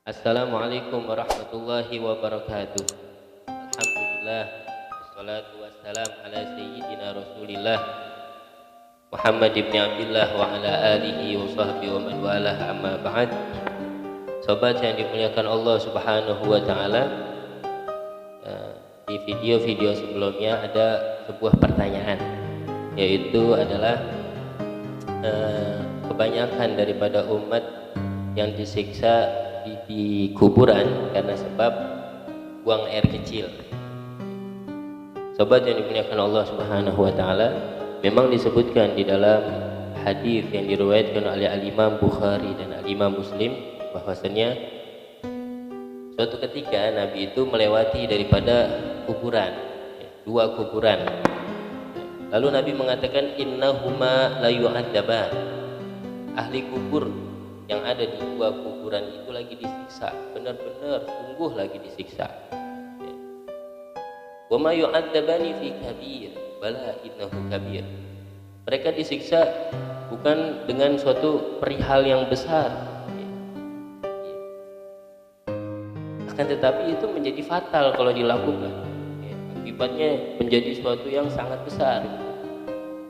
Assalamualaikum warahmatullahi wabarakatuh. Alhamdulillah, wassalatu wassalam ala sayyidina Rasulillah Muhammad ibn Abdullah wa ala alihi wa sahbihi wa man walah, amma ba'd. Sobat yang dimuliakan Allah Subhanahu wa taala, di video-video sebelumnya ada sebuah pertanyaan, yaitu adalah kebanyakan daripada umat yang disiksa di kuburan karena sebab buang air kecil. Sobat yang dimuliakan Allah Subhanahu wa taala, memang disebutkan di dalam hadis yang diriwayatkan oleh Al-Imam Bukhari dan Al-Imam Muslim bahwasanya suatu ketika Nabi itu melewati daripada kuburan, dua kuburan. Lalu Nabi mengatakan innahuma la yu'adzaban. Ahli kubur yang ada di dua kuburan itu lagi disiksa, benar-benar sungguh lagi disiksa. Wa ma yu'adzabani fi kabir, bala innahu kabir. Mereka disiksa bukan dengan suatu perihal yang besar, akan tetapi itu menjadi fatal kalau dilakukan. Akibatnya menjadi suatu yang sangat besar,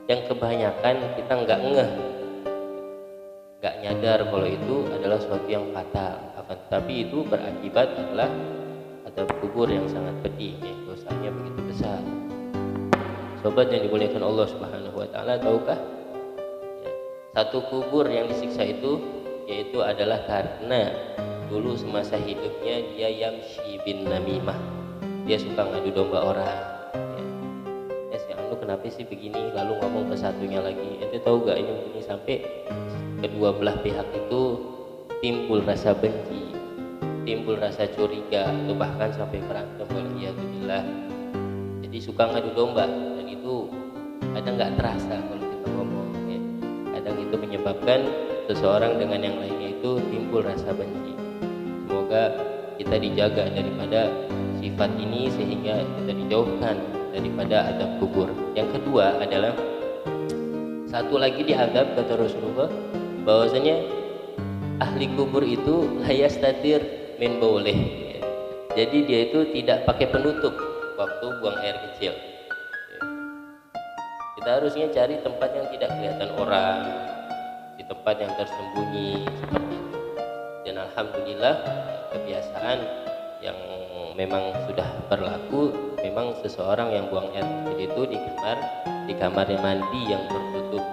yang kebanyakan kita nggak ngeh, nggak nyadar kalau itu adalah suatu yang fatal. Akan tetapi itu berakibat adalah adab kubur yang sangat pedih, dosanya begitu besar. Sobat yang dimuliakan Allah Subhanahu wa taala, tahukah satu kubur yang disiksa itu yaitu adalah karena dulu semasa hidupnya dia yamshi bin namimah, dia suka ngadu domba orang. Si anu kenapa sih begini, lalu ngomong ke satunya lagi, ente tahu gak ini begini, sampai kedua belah pihak itu timbul rasa benci, timbul rasa curiga, atau bahkan sampai berantem. Waliyadzubillah. Jadi suka ngadu domba, dan itu kadang nggak terasa kalau kita ngomong, kadang itu menyebabkan seseorang dengan yang lainnya itu timbul rasa benci. Semoga kita dijaga daripada sifat ini sehingga kita dijauhkan daripada adab kubur. Yang kedua adalah satu lagi diadab, kata Rasulullah, bahwasanya ahli kubur itu layastatir min baulih. Jadi dia itu tidak pakai penutup waktu buang air kecil. Kita harusnya cari tempat yang tidak kelihatan orang, di tempat yang tersembunyi seperti itu. Dan alhamdulillah kebiasaan yang memang sudah berlaku, memang seseorang yang buang air kecil itu di kamar mandi yang tertutup.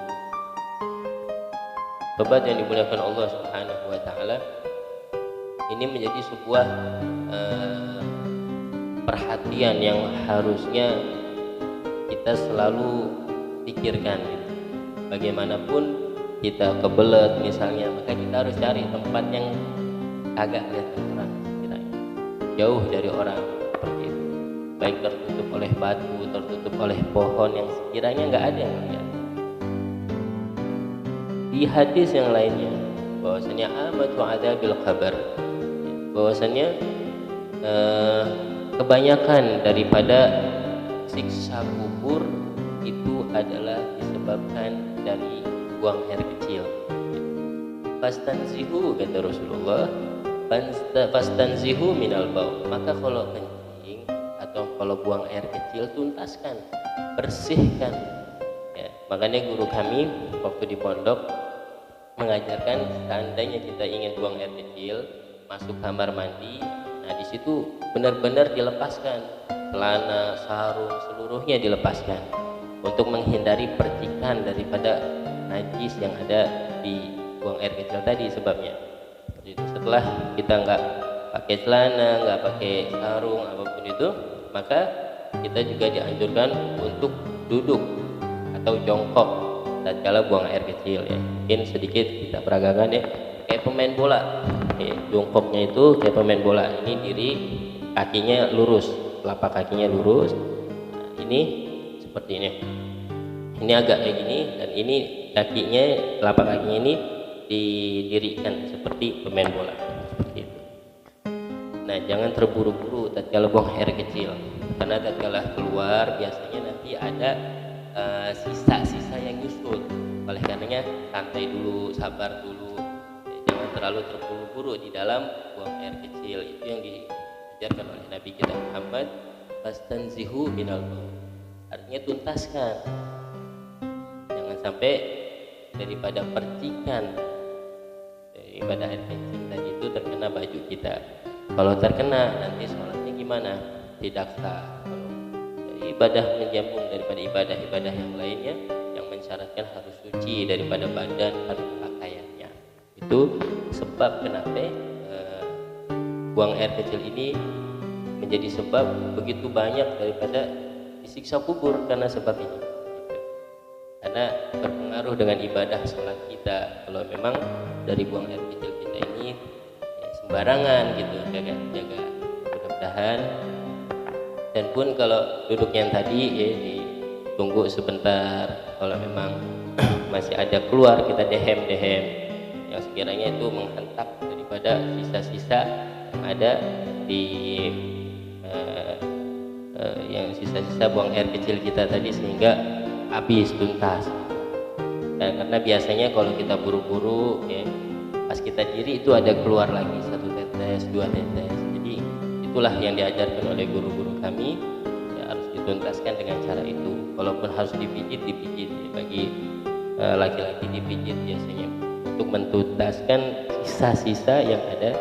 Sobat yang dimuliakan Allah Subhanahu wa taala, ini menjadi sebuah perhatian yang harusnya kita selalu pikirkan. Bagaimanapun kita kebelet misalnya, maka kita harus cari tempat yang agak kelihatan orang, jauh dari orang, seperti itu. Baik tertutup oleh batu, tertutup oleh pohon yang sekiranya nggak ada yang melihat. Di hadis yang lainnya bahwasanya amatu adabil qabr, bahwasanya kebanyakan daripada siksa kubur itu adalah disebabkan dari buang air kecil. Fastanzihu, kata Rasulullah, fastanzihu minal baul. Maka kalau kencing atau kalau buang air kecil, tuntaskan, bersihkan. Makanya guru kami waktu di pondok mengajarkan, seandainya kita ingin buang air kecil, masuk kamar mandi, nah di situ benar-benar dilepaskan celana, sarung, seluruhnya dilepaskan untuk menghindari percikan daripada najis yang ada di buang air kecil tadi sebabnya. Jadi setelah kita nggak pakai celana, nggak pakai sarung, apapun itu, maka kita juga dianjurkan untuk duduk atau jongkok tatkala buang air kecil. Mungkin sedikit kita peragakan kayak pemain bola. Jongkoknya itu kayak pemain bola. Ini diri kakinya lurus, telapak kakinya lurus. Nah, ini seperti ini. Ini agak kayak gini, dan ini kakinya, telapak kakinya ini didirikan seperti pemain bola, seperti itu. Nah, jangan terburu-buru tatkala buang air kecil, karena tatkala keluar biasanya nanti ada sisa-sisa yang nyusul. Oleh karenanya santai dulu, sabar dulu, jangan terlalu terburu-buru di dalam buang air kecil. Itu yang diajarkan oleh Nabi kita Muhammad, fastanzihu minal baul. Artinya tuntaskan, jangan sampai daripada percikan daripada air kencing tadi itu terkena baju kita. Kalau terkena nanti sholatnya gimana? Tidak sah. Ibadah menjambung daripada ibadah-ibadah yang lainnya yang mensyaratkan harus suci daripada badan dan pakaiannya. Itu sebab kenapa buang air kecil ini menjadi sebab begitu banyak daripada disiksa kubur karena sebab ini. Karena berpengaruh dengan ibadah sholat kita. Kalau memang dari buang air kecil kita ini ya, sembarangan gitu, jaga mudah-mudahan. Dan pun kalau duduk yang tadi ya ditunggu sebentar, kalau memang masih ada keluar kita dehem yang sekiranya itu menghentak daripada sisa-sisa yang ada di yang sisa-sisa buang air kecil kita tadi sehingga habis tuntas. Dan karena biasanya kalau kita buru-buru ya, pas kita diri itu ada keluar lagi 1 tetes 2 tetes. Jadi itulah yang diajarkan oleh guru-guru kami ya, harus dituntaskan dengan cara itu. Walaupun harus dipijit ya, bagi laki-laki dipijit biasanya untuk mentuntaskan sisa-sisa yang ada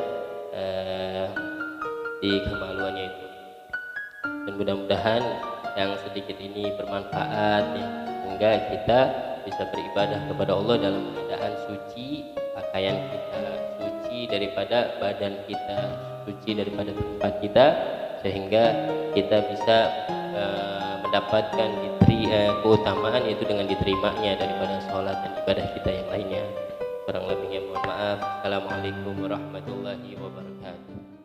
di kemaluannya itu. Dan mudah-mudahan yang sedikit ini bermanfaat ya, sehingga kita bisa beribadah kepada Allah dalam keadaan suci pakaian kita, suci daripada badan kita, suci daripada tempat kita, sehingga kita bisa mendapatkan keutamaan yaitu dengan diterimanya daripada sholat dan ibadah kita yang lainnya. Kurang lebihnya mohon maaf. Assalamualaikum warahmatullahi wabarakatuh.